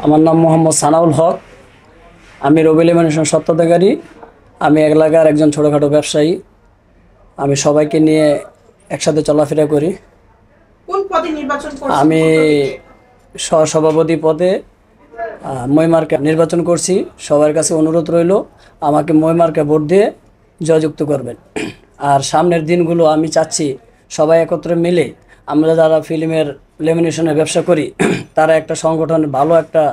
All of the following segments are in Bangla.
আমার নাম মোহাম্মদ সানাউল হক। আমি রবিল লেমিনেশন স্বত্বাধিকারী। আমি এলাকার একজন ছোটোখাটো ব্যবসায়ী। আমি সবাইকে নিয়ে একসাথে চলাফেরা করি। কোন পদে নির্বাচন করছেন? আমি সহসভাপতি পদে মইমার্কা নির্বাচন করছি। সবার কাছে অনুরোধ রইল আমাকে মইমার্কা ভোট দিয়ে জয়যুক্ত করবেন। আর সামনের দিনগুলো আমি চাচ্ছি সবাই একত্রে মিলে আমরা যারা ফিল্মের লেমিনেশনের ব্যবসা করি তারা একটা সংগঠনের ভালো একটা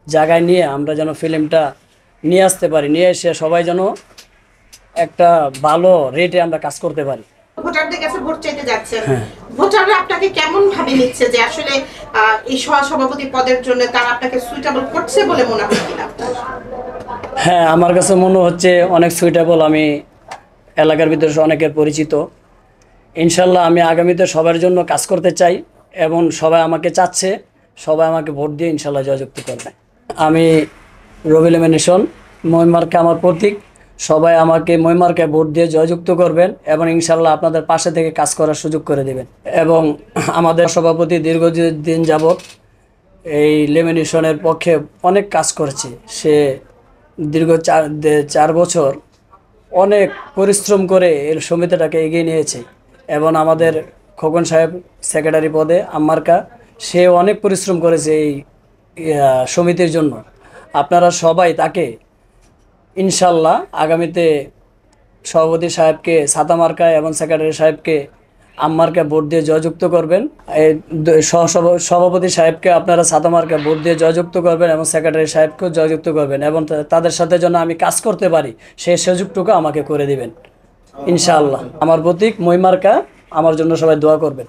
জায়গায় নিয়ে আমরা যেন ফিল্মটা নিয়ে আসতে পারি, নিয়ে এসে সবাই যেন একটা ভালো রেটে আমরা কাজ করতে পারি। ভোটারদের কাছে ভোট চাইতে যাচ্ছেন, ভোটাররা আপনাকে কেমন ভাবে নিচ্ছে যে আসলে এই সহসভাপতি পদের জন্য তারা আপনাকে সুইটেবল করছে বলে মনে হয় কিনা? হ্যাঁ, আমার কাছে মনে হচ্ছে অনেক সুইটেবল। আমি এলাকার ভিতরে অনেকের পরিচিত। ইনশাল্লাহ আমি আগামীতে সবার জন্য কাজ করতে চাই এবং সবাই আমাকে চাচ্ছে, সবাই আমাকে ভোট দিয়ে ইনশাল্লাহ জয়যুক্ত করবে। আমি রবিল লেমিনেশন, মইমার্কা আমার প্রতীক। সবাই আমাকে মইমার্কায় ভোট দিয়ে জয়যুক্ত করবেন এবং ইনশাল্লাহ আপনাদের পাশে থেকে কাজ করার সুযোগ করে দেবেন। এবং আমাদের সভাপতি দীর্ঘদিন যাবৎ এই লেমিনেশনের পক্ষে অনেক কাজ করেছে। সে দীর্ঘ চার বছর অনেক পরিশ্রম করে এই সমিতিটাকে এগিয়ে নিয়েছে। এবং আমাদের খোকন সাহেব সেক্রেটারি পদে আম্মার্কা, সে অনেক পরিশ্রম করেছে এই সমিতির জন্য। আপনারা সবাই তাকে ইনশাল্লাহ আগামীতে সভাপতি সাহেবকে ছাতামার্কা এবং সেক্রেটারি সাহেবকে আম্মার্কা ভোট দিয়ে জয়যুক্ত করবেন। এই সভাপতি সাহেবকে আপনারা ছাতামার্কা ভোট দিয়ে জয়যুক্ত করবেন এবং সেক্রেটারি সাহেবকেও জয়যুক্ত করবেন এবং তাদের সাথে যেন আমি কাজ করতে পারি সেই সুযোগটুকু আমাকে করে দিবেন ইনশাআল্লাহ। আমার প্রতীক মইমার্কা, আমার জন্য সবাই দোয়া করবেন।